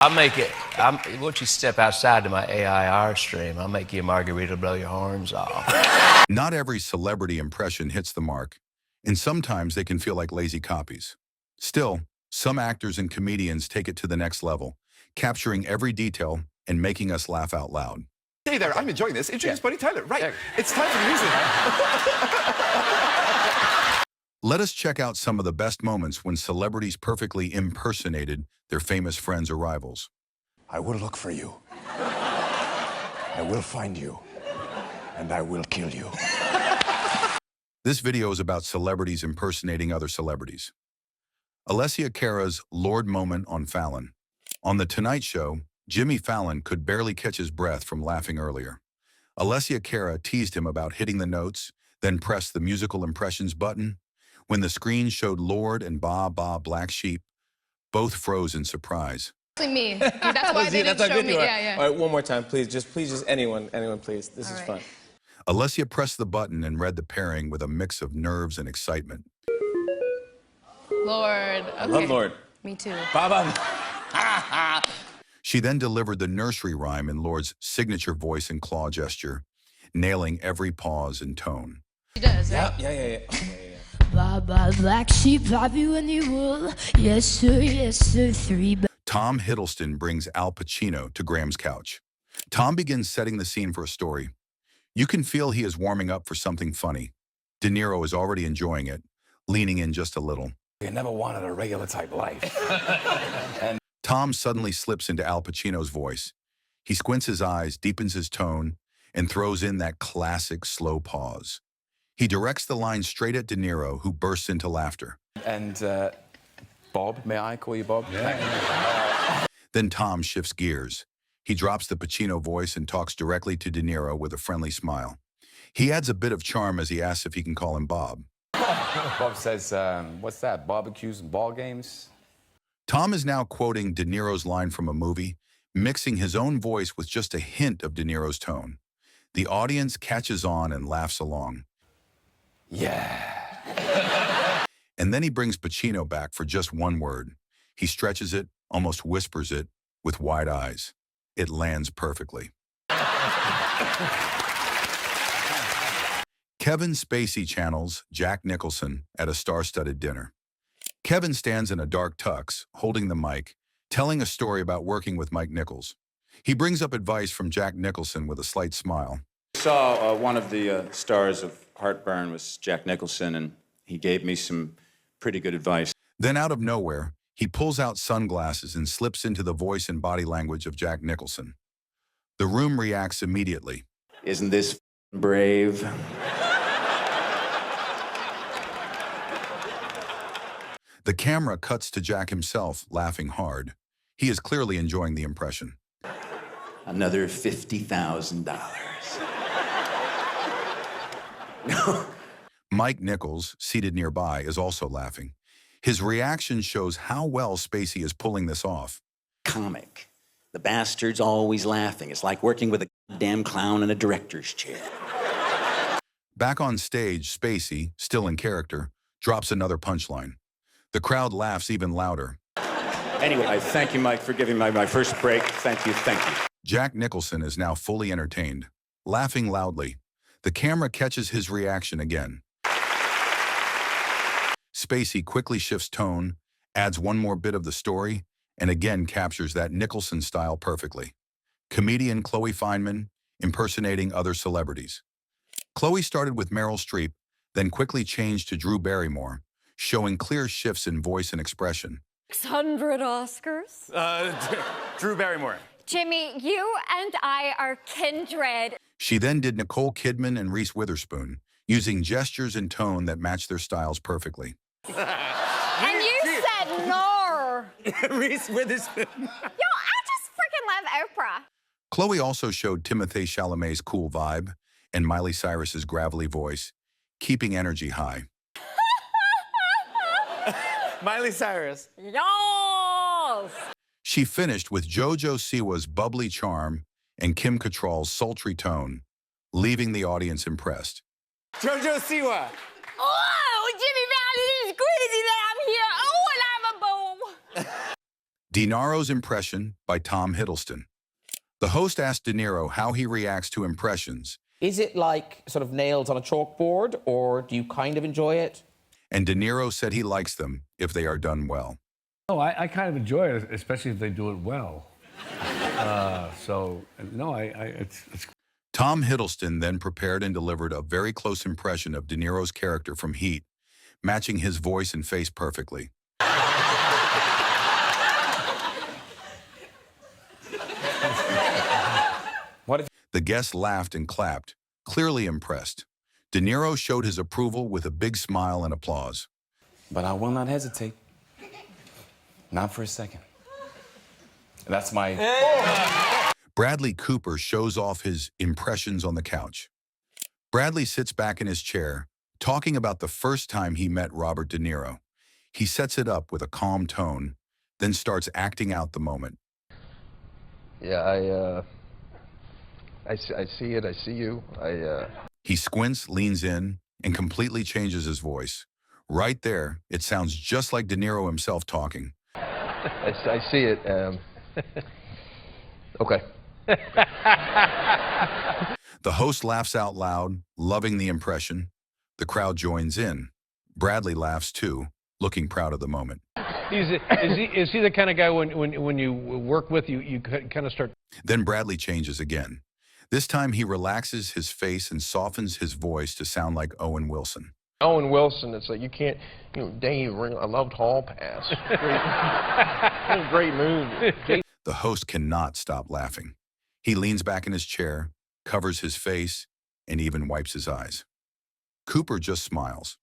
I'll make it. Once you step outside to my AIR stream, I'll make you a margarita to blow your horns off. Not every celebrity impression hits the mark, and sometimes they can feel like lazy copies. Still, some actors and comedians take it to the next level, capturing every detail and making us laugh out loud. Hey there, I'm enjoying this. Introduce Buddy Tyler. Right, it's time for music. Let us check out some of the best moments when celebrities perfectly impersonated their famous friends or rivals. I will look for you. I will find you. And I will kill you. This video is about celebrities impersonating other celebrities. Alessia Cara's Lord moment on Fallon. On The Tonight Show, Jimmy Fallon could barely catch his breath from laughing earlier. Alessia Cara teased him about hitting the notes, then pressed the musical impressions button. When the screen showed Lord and Ba Ba Black Sheep, both froze in surprise. Me. That's why they didn't show me. Yeah. All right, one more time, please. Just anyone, please. This is fun. Alessia pressed the button and read the pairing with a mix of nerves and excitement. Lord. Okay. I love Lord. Me too. Baba. She then delivered the nursery rhyme in Lord's signature voice and claw gesture, nailing every pause and tone. She does, right? Yeah. Baba Black Sheep, have you any wool? Yes, sir, 3. Tom Hiddleston brings Al Pacino to Graham's couch. Tom begins setting the scene for a story. You can feel he is warming up for something funny. De Niro is already enjoying it, leaning in just a little. You never wanted a regular type life. Tom suddenly slips into Al Pacino's voice. He squints his eyes, deepens his tone, and throws in that classic slow pause. He directs the line straight at De Niro, who bursts into laughter. And, Bob, may I call you Bob? Yeah. Then Tom shifts gears. He drops the Pacino voice and talks directly to De Niro with a friendly smile. He adds a bit of charm as he asks if he can call him Bob. Bob says, what's that, barbecues and ball games? Tom is now quoting De Niro's line from a movie, mixing his own voice with just a hint of De Niro's tone. The audience catches on and laughs along. Yeah. And then he brings Pacino back for just one word. He stretches it, almost whispers it, with wide eyes. It lands perfectly. Kevin Spacey channels Jack Nicholson at a star-studded dinner. Kevin stands in a dark tux, holding the mic, telling a story about working with Mike Nichols. He brings up advice from Jack Nicholson with a slight smile. Saw one of the stars of Heartburn was Jack Nicholson, and he gave me some pretty good advice. Then out of nowhere, he pulls out sunglasses and slips into the voice and body language of Jack Nicholson. The room reacts immediately. Isn't this brave? The camera cuts to Jack himself, laughing hard. He is clearly enjoying the impression. Another $50,000. No. Mike Nichols, seated nearby, is also laughing. His reaction shows how well Spacey is pulling this off. Comic. The bastard's always laughing. It's like working with a damn clown in a director's chair. Back on stage, Spacey, still in character, drops another punchline. The crowd laughs even louder. Anyway, I thank you, Mike, for giving me my first break. Thank you. Jack Nicholson is now fully entertained, laughing loudly. The camera catches his reaction again. Spacey quickly shifts tone, adds one more bit of the story, and again captures that Nicholson style perfectly. Comedian Chloe Fineman impersonating other celebrities. Chloe started with Meryl Streep, then quickly changed to Drew Barrymore, showing clear shifts in voice and expression. 600 Oscars? Drew Barrymore. Jimmy, you and I are kindred. She then did Nicole Kidman and Reese Witherspoon, using gestures and tone that match their styles perfectly. And you said no. Reese Witherspoon. Yo, I just freaking love Oprah. Chloe also showed Timothée Chalamet's cool vibe and Miley Cyrus's gravelly voice, keeping energy high. Miley Cyrus. Yes. She finished with JoJo Siwa's bubbly charm and Kim Cattrall's sultry tone, leaving the audience impressed. JoJo Siwa. Oh, Jimmy Fallon is crazy that I'm here. Oh, and I'm a boom. De Niro's impression by Tom Hiddleston. The host asked De Niro how he reacts to impressions. Is it like sort of nails on a chalkboard, or do you kind of enjoy it? And De Niro said he likes them if they are done well. Oh, I kind of enjoy it, especially if they do it well. It's... Tom Hiddleston then prepared and delivered a very close impression of De Niro's character from Heat, matching his voice and face perfectly. The guests laughed and clapped, clearly impressed. De Niro showed his approval with a big smile and applause. But I will not hesitate. Not for a second. That's my... Bradley Cooper shows off his impressions on the couch. Bradley sits back in his chair, talking about the first time he met Robert De Niro. He sets it up with a calm tone, then starts acting out the moment. Yeah, I see it, I see you, He squints, leans in, and completely changes his voice. Right there, it sounds just like De Niro himself talking. I see it, okay. The host laughs out loud, loving the impression. The crowd joins in. Bradley laughs too, looking proud of the moment. Is he the kind of guy when you work with, you kind of start... Then Bradley changes again. This time he relaxes his face and softens his voice to sound like Owen Wilson. Owen Wilson, it's like you can't, Dave, I loved Hall Pass. Great movie. The host cannot stop laughing. He leans back in his chair, covers his face, and even wipes his eyes. Cooper just smiles.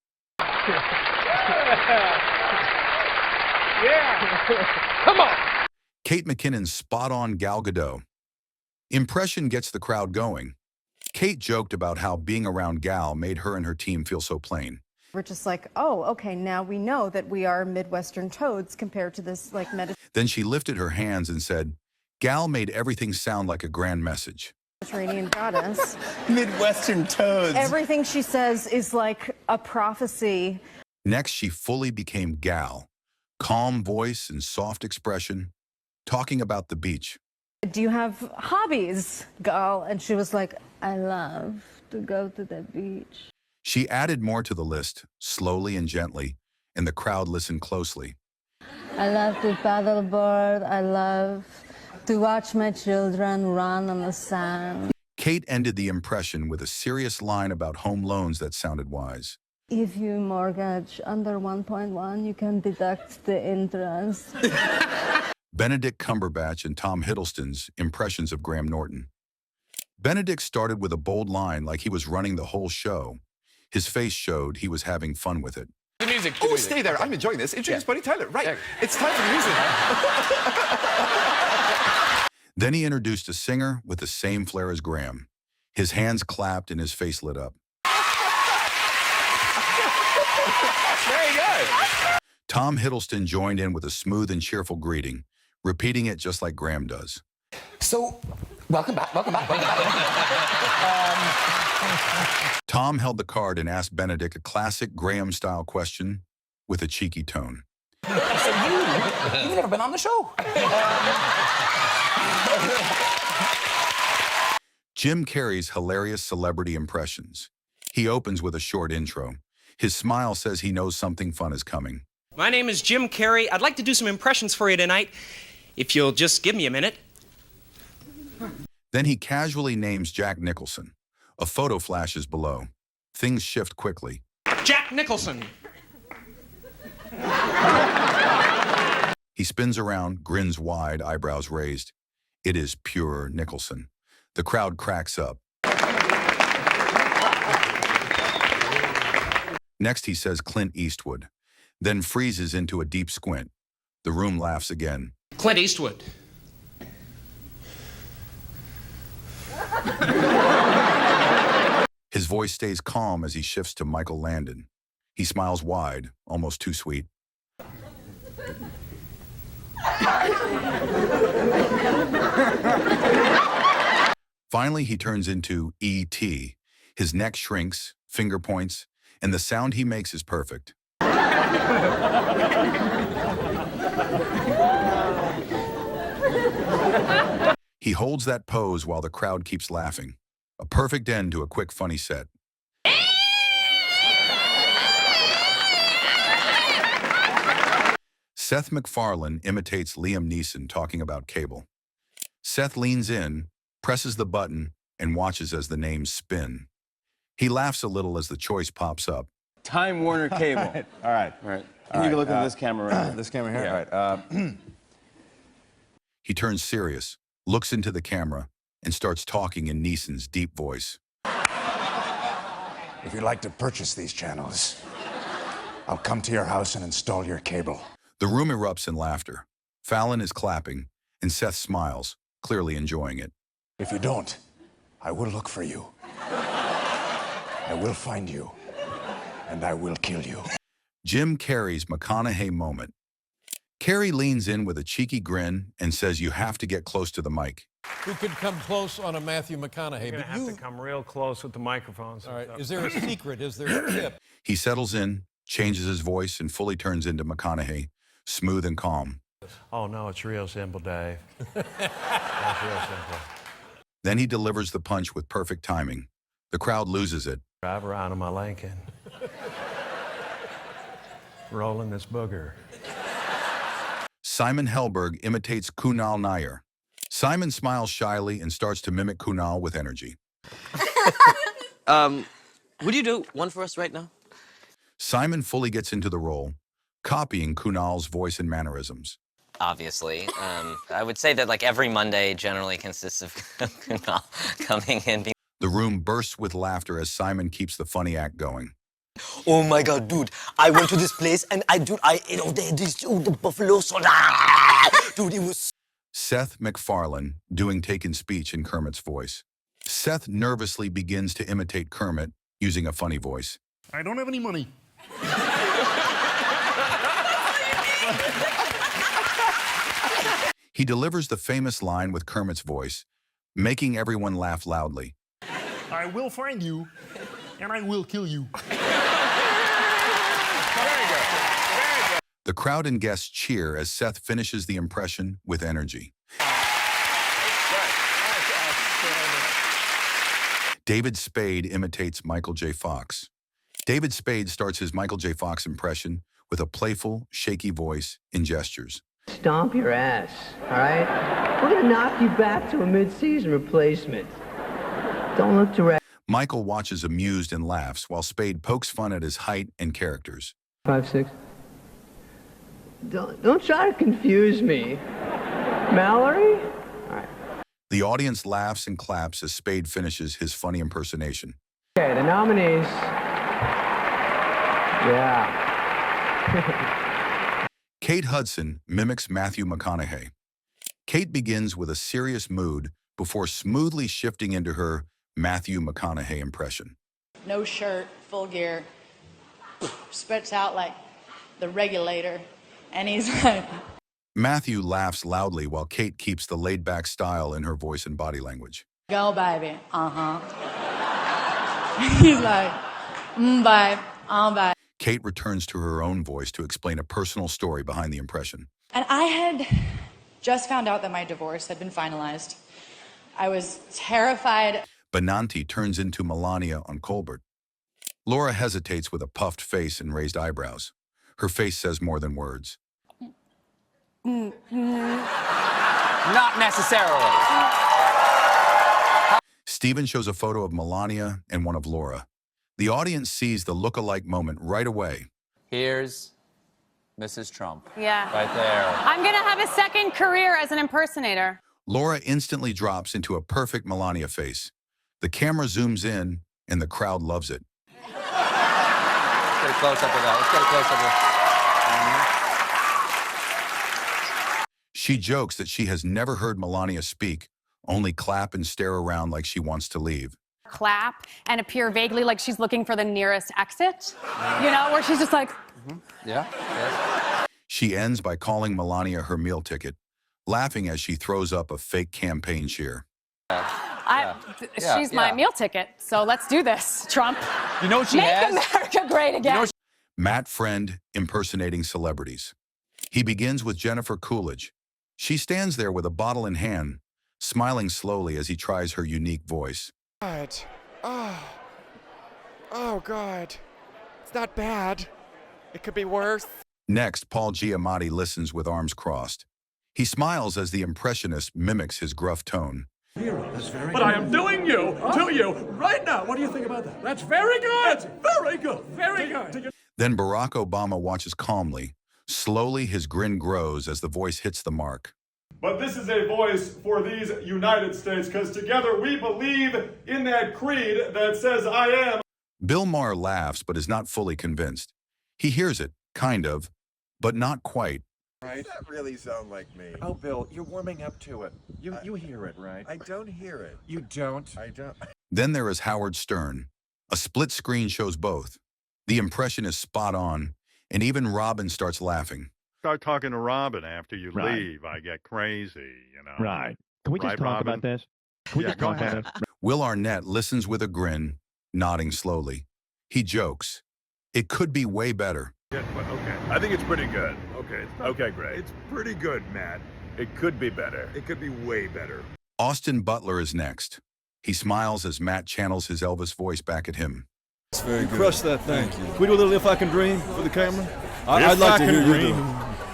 Yeah! Come on! Kate McKinnon's spot-on Gal Gadot. Impression gets the crowd going. Kate joked about how being around Gal made her and her team feel so plain. We're just like, oh, okay, now we know that we are Midwestern toads compared to this, like, Then she lifted her hands and said, Gal made everything sound like a grand message. Mediterranean goddess. Midwestern toads. Everything she says is like a prophecy. Next, she fully became Gal. Calm voice and soft expression, talking about the beach. Do you have hobbies, Gal? And she was like, I love to go to the beach. She added more to the list, slowly and gently, and the crowd listened closely. I love to paddleboard. I love to watch my children run on the sand. Kate ended the impression with a serious line about home loans that sounded wise. If you mortgage under 1.1, you can deduct the interest. Benedict Cumberbatch and Tom Hiddleston's impressions of Graham Norton. Benedict started with a bold line like he was running the whole show. His face showed he was having fun with it. The music. Oh, stay there. I'm enjoying this. Introduce Buddy Tyler. Right. It's time for the music. Then he introduced a singer with the same flair as Graham. His hands clapped and his face lit up. Very good. Tom Hiddleston joined in with a smooth and cheerful greeting, repeating it just like Graham does. So, welcome back, welcome back, welcome back. Tom held the card and asked Benedict a classic Graham-style question with a cheeky tone. So you've never been on the show. Jim Carrey's hilarious celebrity impressions. He opens with a short intro. His smile says he knows something fun is coming. My name is Jim Carrey. I'd like to do some impressions for you tonight, if you'll just give me a minute. Then he casually names Jack Nicholson. A photo flashes below. Things shift quickly. Jack Nicholson. He spins around, grins wide, eyebrows raised. It is pure Nicholson. The crowd cracks up. Next he says Clint Eastwood, then freezes into a deep squint. The room laughs again. Clint Eastwood. His voice stays calm as he shifts to Michael Landon. He smiles wide, almost too sweet. Finally, he turns into E.T. His neck shrinks, finger points, and the sound he makes is perfect. He holds that pose while the crowd keeps laughing. A perfect end to a quick, funny set. Seth MacFarlane imitates Liam Neeson talking about cable. Seth leans in, presses the button, and watches as the names spin. He laughs a little as the choice pops up. Time Warner Cable. All right. And you can look into this camera right This camera here? Yeah. All right. He turns serious, looks into the camera, and starts talking in Neeson's deep voice. If you'd like to purchase these channels, I'll come to your house and install your cable. The room erupts in laughter. Fallon is clapping, and Seth smiles, clearly enjoying it. If you don't, I will look for you. I will find you, and I will kill you. Jim Carrey's McConaughey moment. Carrey leans in with a cheeky grin and says you have to get close to the mic. We could come close on a Matthew McConaughey, You're gonna but have to come real close with the microphones. All right, is there a secret? Is there a tip? He settles in, changes his voice, and fully turns into McConaughey, smooth and calm. Oh, no, it's real simple, Dave. That's real simple. Then he delivers the punch with perfect timing. The crowd loses it. Drive around in my Lincoln. Rolling this booger. Simon Hellberg imitates Kunal Nyer. Simon smiles shyly and starts to mimic Kunal with energy. Would you do one for us right now? Simon fully gets into the role, copying Kunal's voice and mannerisms. Obviously. I would say that like every Monday generally consists of Kunal coming in. The room bursts with laughter as Simon keeps the funny act going. Oh my God, dude! I went to this place and I ate all the buffalo soda. Dude, it was. Seth MacFarlane doing taken speech in Kermit's voice. Seth nervously begins to imitate Kermit using a funny voice. I don't have any money. He delivers the famous line with Kermit's voice, making everyone laugh loudly. I will find you, and I will kill you. The crowd and guests cheer as Seth finishes the impression with energy. David Spade imitates Michael J. Fox. David Spade starts his Michael J. Fox impression with a playful, shaky voice and gestures. Stomp your ass, all right? We're gonna knock you back to a mid-season replacement. Don't look direct. Michael watches amused and laughs while Spade pokes fun at his height and characters. 5'6". Don't try to confuse me. Mallory? All right. The audience laughs and claps as Spade finishes his funny impersonation. Okay, the nominees. Yeah. Kate Hudson mimics Matthew McConaughey. Kate begins with a serious mood before smoothly shifting into her Matthew McConaughey impression. No shirt, full gear, spits out like the regulator, and he's like... Matthew laughs loudly while Kate keeps the laid-back style in her voice and body language. Go, baby. Uh-huh. He's like, babe, babe. Kate returns to her own voice to explain a personal story behind the impression. And I had just found out that my divorce had been finalized. I was terrified. Benanti turns into Melania on Colbert. Laura hesitates with a puffed face and raised eyebrows. Her face says more than words. Not necessarily. Steven shows a photo of Melania and one of Laura. The audience sees the look-alike moment right away. Here's Mrs. Trump. Yeah. Right there. I'm gonna have a second career as an impersonator. Laura instantly drops into a perfect Melania face. The camera zooms in, and the crowd loves it. Let's get a close-up of that. Let's get a close-up of She jokes that she has never heard Melania speak, only clap and stare around like she wants to leave. Clap and appear vaguely like she's looking for the nearest exit. You know, where she's just like... Yeah. Yes. She ends by calling Melania her meal ticket, laughing as she throws up a fake campaign cheer. She's my meal ticket, so let's do this, Trump. You know what she Make has? America great again. Matt Friend impersonating celebrities. He begins with Jennifer Coolidge. She stands there with a bottle in hand, smiling slowly as he tries her unique voice. God. Oh, God. It's not bad. It could be worse. Next, Paul Giamatti listens with arms crossed. He smiles as the impressionist mimics his gruff tone. But I am doing you to you right now. What do you think about that? That's very good. It's very good. Very good. Then Barack Obama watches calmly. Slowly, his grin grows as the voice hits the mark. But this is a voice for these United States, because together we believe in that creed that says I am. Bill Maher laughs but is not fully convinced. He hears it, kind of, but not quite. Right? That really sound like me. Oh, Bill, you're warming up to it. You hear it, right? I don't hear it. You don't? I don't. Then there is Howard Stern. A split screen shows both. The impression is spot on, and even Robin starts laughing. Start talking to Robin after you Right. leave. I get crazy, you know. Right. Can we just Right, talk Robin? about this? Can we Yeah, just go talk about ahead. this? Will Arnett listens with a grin, nodding slowly. He jokes. It could be way better. Yeah, okay. I think it's pretty good. Okay, great. It's pretty good, Matt. It could be better. It could be way better. Austin Butler is next. He smiles as Matt channels his Elvis voice back at him. It's very You good. crushed that thing. Thank you. Can we do a little If I Can Dream for the camera? I'd If like I to can hear you dream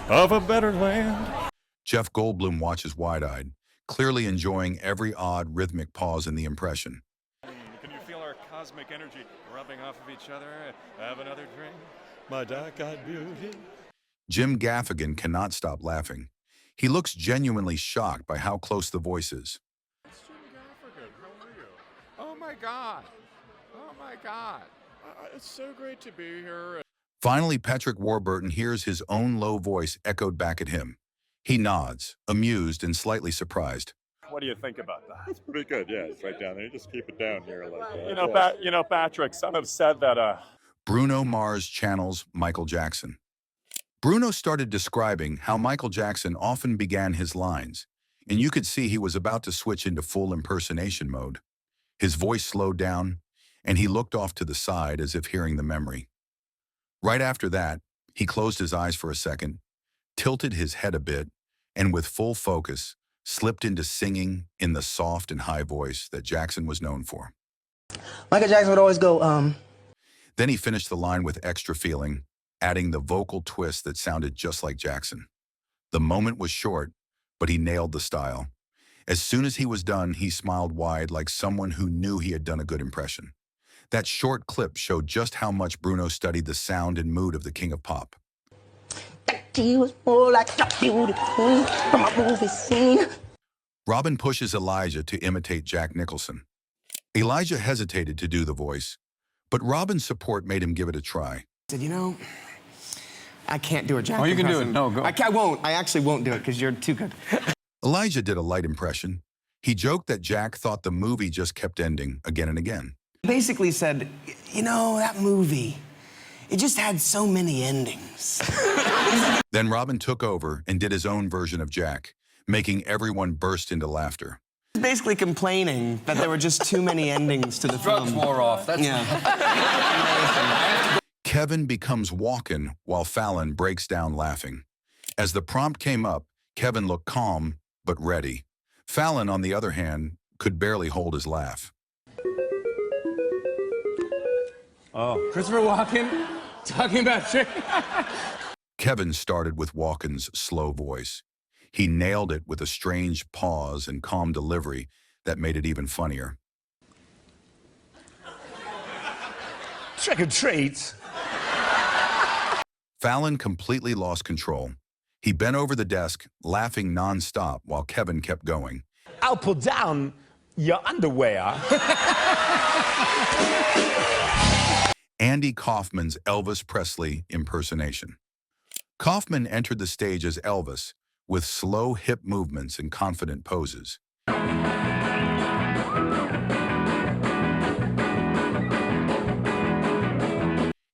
do. of a better land. Jeff Goldblum watches wide-eyed, clearly enjoying every odd rhythmic pause in the impression. Can you feel our cosmic energy rubbing off of each other? Have another drink? My dark-eyed beauty. Jim Gaffigan cannot stop laughing. He looks genuinely shocked by how close the voice is. Oh, my God. Oh, my God. It's so great to be here. Finally, Patrick Warburton hears his own low voice echoed back at him. He nods, amused and slightly surprised. What do you think about that? That's pretty good, yeah. It's right down there. Just keep it down here like that. You know, Patrick, some have said that, Bruno Mars channels Michael Jackson. Bruno started describing how Michael Jackson often began his lines, and you could see he was about to switch into full impersonation mode. His voice slowed down, and he looked off to the side as if hearing the memory. Right after that, he closed his eyes for a second, tilted his head a bit, and with full focus, slipped into singing in the soft and high voice that Jackson was known for. Michael Jackson would always go, Then he finished the line with extra feeling, adding the vocal twist that sounded just like Jackson. The moment was short, but he nailed the style. As soon as he was done, he smiled wide like someone who knew he had done a good impression. That short clip showed just how much Bruno studied the sound and mood of the King of Pop. he was more like a beauty queen from a movie scene. Robin pushes Elijah to imitate Jack Nicholson. Elijah hesitated to do the voice, but Robin's support made him give it a try. Said, you know, I can't do a Jack. Oh, you can do it. No, go. I won't. I actually won't do it because you're too good. Elijah did a light impression. He joked that Jack thought the movie just kept ending again and again. Basically said, you know, that movie, it just had so many endings. Then Robin took over and did his own version of Jack, making everyone burst into laughter. Basically complaining that there were just too many endings to the film. Drugs wore off. That's Kevin becomes Walken while Fallon breaks down laughing. As the prompt came up, Kevin looked calm but ready. Fallon, on the other hand, could barely hold his laugh. Oh, Christopher Walken talking about shit. Kevin started with Walken's slow voice. He nailed it with a strange pause and calm delivery that made it even funnier. Trick or treat. Fallon completely lost control. He bent over the desk, laughing nonstop while Kevin kept going. I'll pull down your underwear. Andy Kaufman's Elvis Presley impersonation. Kaufman entered the stage as Elvis with slow hip movements and confident poses.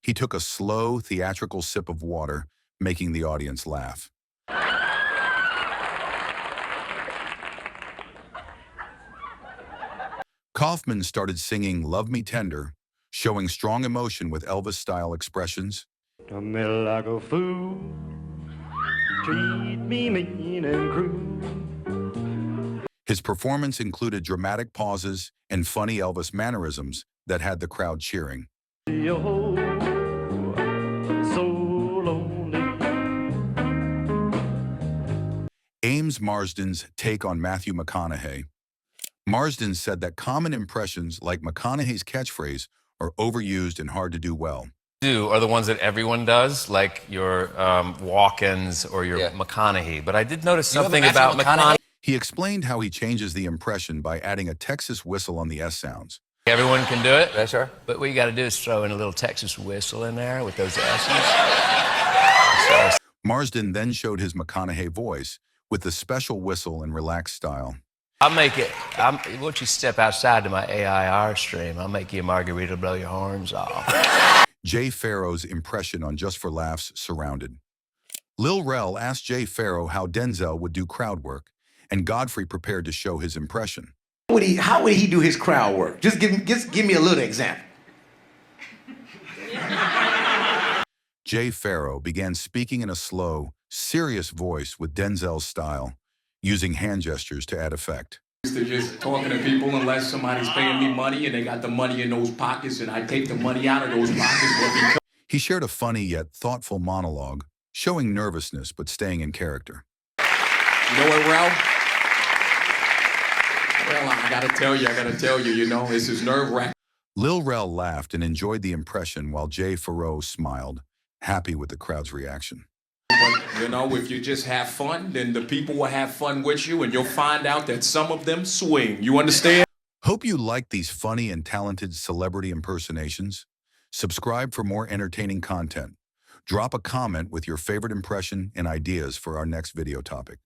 He took a slow, theatrical sip of water, making the audience laugh. Kaufman started singing Love Me Tender, showing strong emotion with Elvis-style expressions. Come me like a fool, treat me mean and cruel. His performance included dramatic pauses and funny Elvis mannerisms that had the crowd cheering. Oh, so lonely. Ames Marsden's take on Matthew McConaughey. Marsden said that common impressions like McConaughey's catchphrase are overused and hard to do well. Are the ones that everyone does, like your Walkens or your McConaughey. But I did notice something about McConaughey. He explained how he changes the impression by adding a Texas whistle on the S sounds. Everyone can do it. Yes, sir. But what you got to do is throw in a little Texas whistle in there with those S's. Marsden then showed his McConaughey voice with the special whistle and relaxed style. I'll make it. Once you step outside to my AIR stream, I'll make you a margarita to blow your horns off. Jay Pharoah's impression on Just for Laughs surrounded. Lil Rel asked Jay Pharoah how Denzel would do crowd work, and Godfrey prepared to show his impression. How would he do his crowd work? Just give me a little example. Jay Pharoah began speaking in a slow, serious voice with Denzel's style, using hand gestures to add effect. To just talking to people unless somebody's paying me money and they got the money in those pockets and I take the money out of those pockets. He shared a funny yet thoughtful monologue, showing nervousness but staying in character. You know what, Ralph? Well, I gotta tell you, you know, this is nerve-wracking. Lil Rel laughed and enjoyed the impression while Jay Pharoah smiled, happy with the crowd's reaction. But, you know, if you just have fun, then the people will have fun with you and you'll find out that some of them swing. You understand? Hope you like these funny and talented celebrity impersonations. Subscribe for more entertaining content. Drop a comment with your favorite impression and ideas for our next video topic.